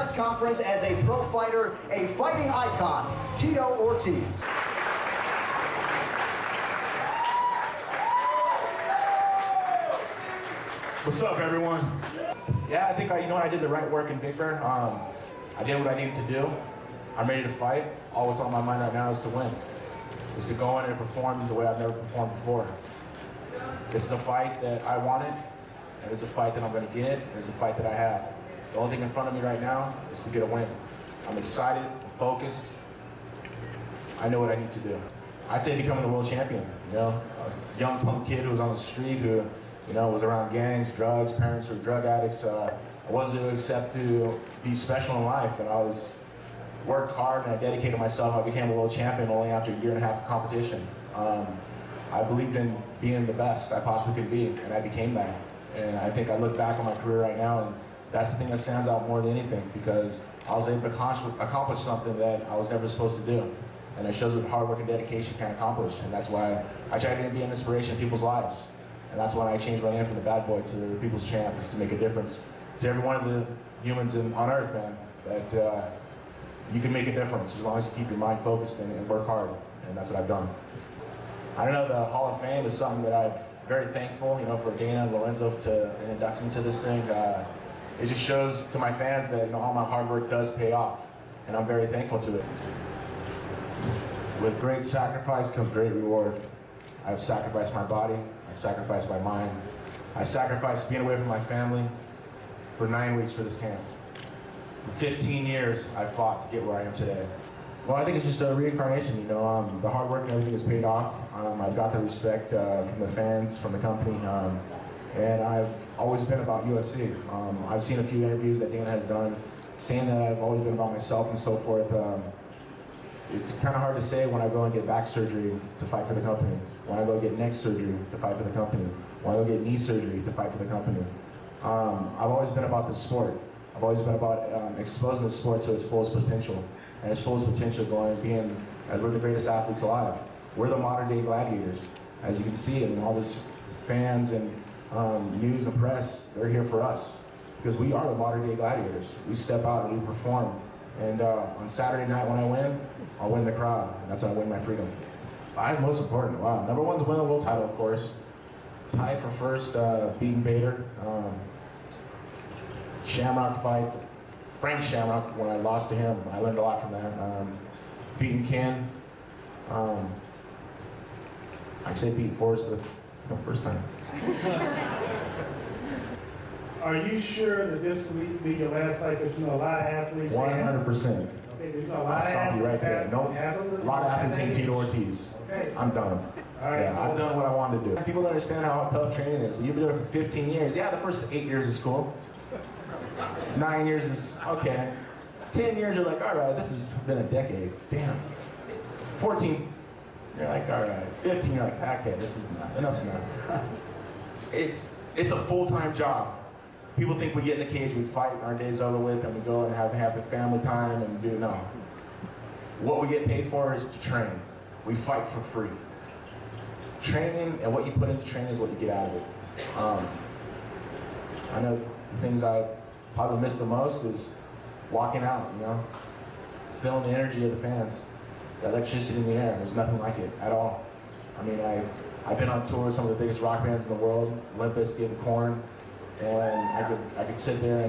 press conference as a pro fighter, a fighting icon, Tito Ortiz. What's up, everyone? Yeah, I think I did the right work in Big Bear. I did what I needed to do. I'm ready to fight. All that's on my mind right now is to win. Is to go in and perform the way I've never performed before. This is a fight that I wanted, and it's a fight that I'm going to get, and it's a fight that I have. The only thing in front of me right now is to get a win. I'm excited, I'm focused. I know what I need to do. I'd say becoming the world champion. You know, a young punk kid who was on the street who, you know, was around gangs, drugs, parents were drug addicts. I wasn't to accept to be special in life, and I worked hard and I dedicated myself. I became a world champion only after a year and a half of competition. I believed in being the best I possibly could be, and I became that. And I think I look back on my career right now, and that's the thing that stands out more than anything, because I was able to accomplish something that I was never supposed to do. And it shows what hard work and dedication can accomplish, and that's why I try to be an inspiration in people's lives. And that's why I changed my name from the bad boy to the people's champ, is to make a difference to every one of the humans on earth, man, that you can make a difference as long as you keep your mind focused and work hard, and that's what I've done. I don't know, the Hall of Fame is something that I'm very thankful, you know, for Dana and Lorenzo to induct me to this thing. It just shows to my fans that, you know, all my hard work does pay off, and I'm very thankful to it. With great sacrifice comes great reward. I've sacrificed my body, I've sacrificed my mind, I sacrificed being away from my family for 9 weeks for this camp. For 15 years, I fought to get where I am today. Well, I think it's just a reincarnation, you know. The hard work and everything has paid off. I've got the respect from the fans, from the company, and I've always been about UFC. I've seen a few interviews that Dana has done, saying that I've always been about myself and so forth. It's kind of hard to say when I go and get back surgery to fight for the company, when I go get neck surgery to fight for the company, when I go get knee surgery to fight for the company. I've always been about the sport. I've always been about exposing the sport to its fullest potential, and its fullest potential being as we're the greatest athletes alive. We're the modern day gladiators. As you can see, I mean, all these fans and news and press, they're here for us, because we are the modern day gladiators. We step out and we perform. And on Saturday night when I win, I'll win the crowd, and that's how I win my freedom. Most important, wow. Number one's win the world title, of course. Tied for first, beating Bader. Shamrock fight, Frank Shamrock, when I lost to him, I learned a lot from that. Beating Ken. I say beating Forrest the first time. Are you sure that this will be your last fight? Because you know a lot of athletes. 100%. Okay, you know a lot I'll of stop you right there. No, a lot of athletes ain't Tito Ortiz. Okay. I'm done. All right, yeah, so I've done what I wanted to do. People don't understand how tough training is. You've been doing it for 15 years. Yeah, the first 8 years is cool. 9 years is okay. 10 years, you're like, all right, this has been a decade. Damn. 14, you're like, all right. 15, you're like, okay, this is not, enough's enough. It's a full-time job. People think we get in the cage, we fight, and our day's over with, and we go and have family time and do, no. What we get paid for is to train. We fight for free. Training and what you put into training is what you get out of it. I know the things I probably miss the most is walking out, you know, feeling the energy of the fans, the electricity in the air. There's nothing like it at all. I mean, I've been on tour with some of the biggest rock bands in the world, Limp Bizkit, Korn, and I could sit there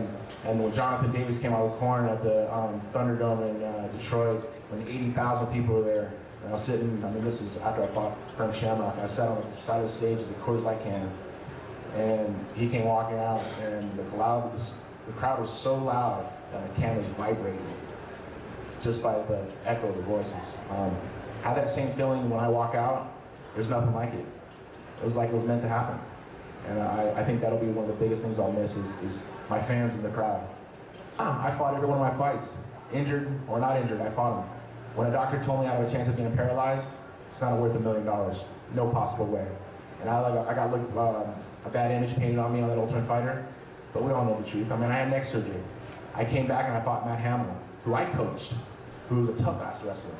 and when Jonathan Davis came out with Korn at the Thunderdome in Detroit, when 80,000 people were there, and I was sitting, I mean, this is after I fought Frank Shamrock, I sat on the side of the stage with the Coors Light can, and he came walking out, and the crowd was so loud that the can was vibrating just by the echo of the voices. Have that same feeling when I walk out. There's nothing like it. It was like it was meant to happen. And I think that'll be one of the biggest things I'll miss is my fans in the crowd. I fought every one of my fights. Injured or not injured, I fought them. When a doctor told me I have a chance of being paralyzed, it's not worth $1 million. No possible way. And I got a bad image painted on me on that Ultimate Fighter, but we all know the truth. I mean, I had neck surgery. I came back and I fought Matt Hughes, who I coached, who was a tough-ass wrestler.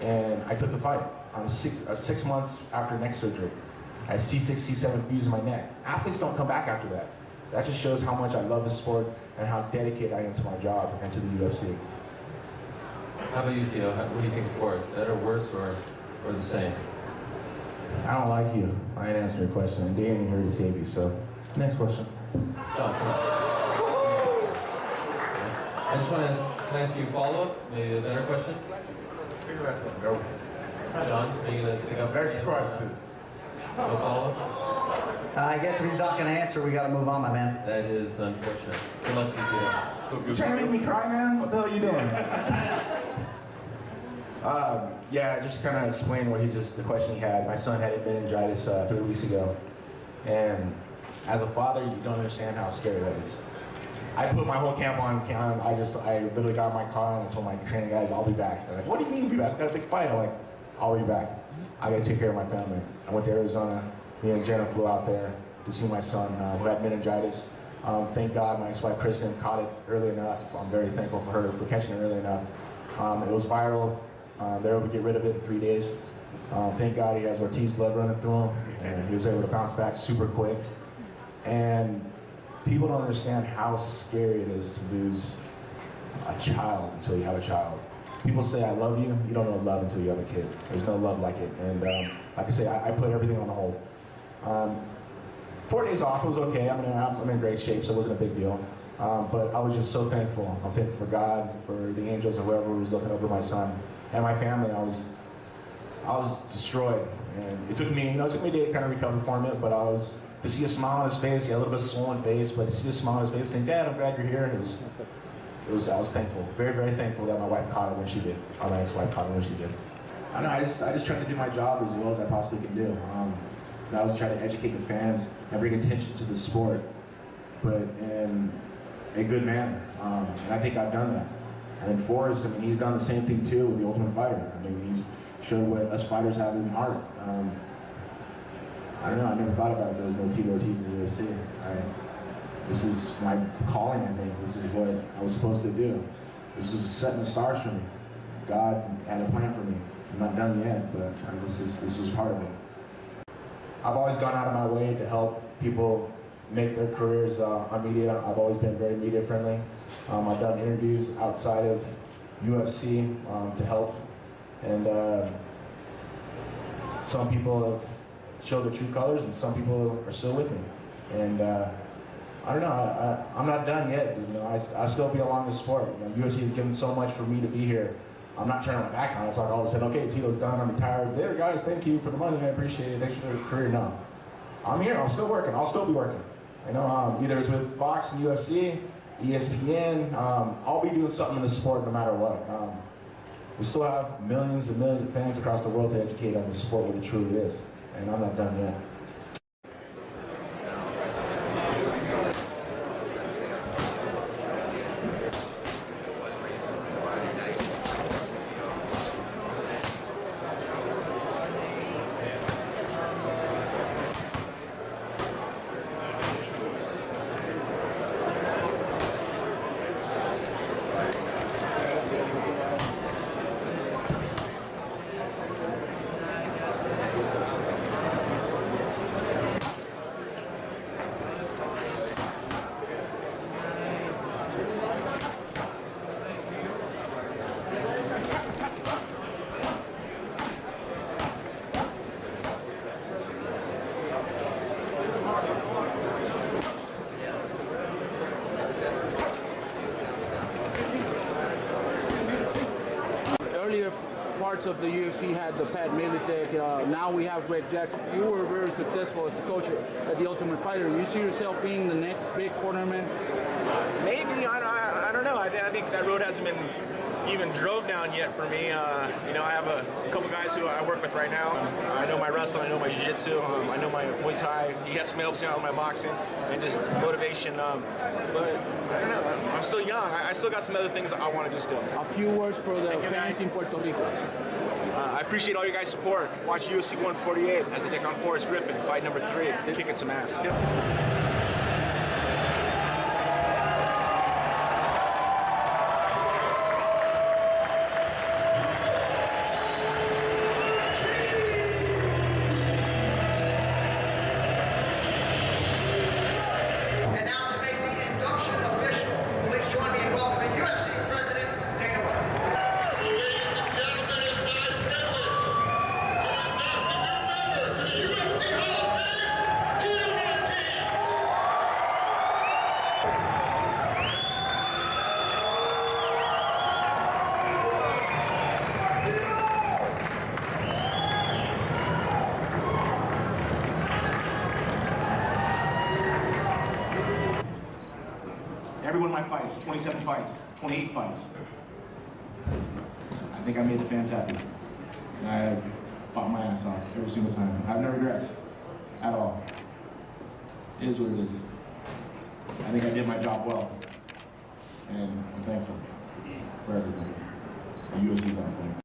And I took the fight on 6 months after neck surgery. I had C6, C7 fused in my neck. Athletes don't come back after that. That just shows how much I love the sport and how dedicated I am to my job and to the UFC. How about you, Tito? What do you think of Forrest? Better, worse, or the same? I don't like you. I ain't answering your question, and Danny ain't here to save you, so next question. John, come on. I just want to can I ask you a follow-up? Maybe a better question? Go. John, are you going to stick up? Next question. No follow-ups? I guess if he's not going to answer, we got to move on, my man. That is unfortunate. Good luck to you, Tito. You trying to make me cry, man? What the hell are you doing? Yeah, just kind of explain the question he had. My son had meningitis 3 weeks ago, and as a father, you don't understand how scary that is. I put my whole camp on. I literally got in my car and I told my training guys, I'll be back. They're like, what do you mean be back? I got a big fight. I'm like, I'll be back. I got to take care of my family. I went to Arizona. Me and Jenna flew out there to see my son who had meningitis. Thank God my ex-wife Kristen caught it early enough. I'm very thankful for her for catching it early enough. It was viral. They were able to get rid of it in 3 days. Thank God he has Ortiz blood running through him, and he was able to bounce back super quick. And people don't understand how scary it is to lose a child until you have a child. People say, I love you. You don't know love until you have a kid. There's no love like it. And like I say, I put everything on hold. 4 days off, it was okay. I'm in great shape, so it wasn't a big deal. But I was just so thankful. I'm thankful for God, for the angels, or whoever was looking over my son and my family. I was destroyed. And it took me, it took me a day to kind of recover from it, but to see a smile on his face, he had a little bit of swollen face, but to see a smile on his face, saying, Dad, I'm glad you're here. And I was thankful, very, very thankful that my wife caught it when she did, or my ex-wife caught it when she did. I know, I just tried to do my job as well as I possibly can do. I was trying to educate the fans and bring attention to the sport, but in a good manner. And I think I've done that. And then Forrest, he's done the same thing too with the Ultimate Fighter. He's showed what us fighters have in heart. I don't know, I never thought about it. There was no Tito Ortiz in the UFC. This is my calling, I think. This is what I was supposed to do. This is setting the stars for me. God had a plan for me. I'm not done yet, but this was part of it. I've always gone out of my way to help people make their careers on media. I've always been very media friendly. I've done interviews outside of UFC to help. And some people have showed their true colors, and some people are still with me. And I don't know, I'm not done yet. I still be along the sport. UFC has given so much for me to be here. I'm not turning my back on it. It's like all of a sudden, okay, Tito's done, I'm retired. There, guys, thank you for the money, I appreciate it. Thanks for the career. No, I'm here, I'm still working, I'll still be working. Either it's with Fox and UFC, ESPN, I'll be doing something in the sport no matter what. We still have millions and millions of fans across the world to educate on the sport what it truly is. And I'm not done yet. Parts of the UFC had the Pat Militek. Now we have Greg Jackson. You were very successful as a coach at the Ultimate Fighter. You see yourself being the next big cornerman? Maybe. I don't know. I think that road hasn't been even drove down yet for me. I have a couple guys who I work with right now. I know my wrestling, I know my jiu-jitsu, I know my Muay Thai. He helps me out with my boxing and just motivation. But I don't know. I'm still young. I still got some other things I want to do still. A few words for the fans in Puerto Rico. I appreciate all your guys' support. Watch UFC 148 as I take on Forrest Griffin, fight number 3, kicking some ass. And now to make the induction official, fights, 27 fights, 28 fights. I think I made the fans happy. And I fought my ass off every single time. I have no regrets at all. It is what it is. I think I did my job well. And I'm thankful for everybody. The UFC is out for me.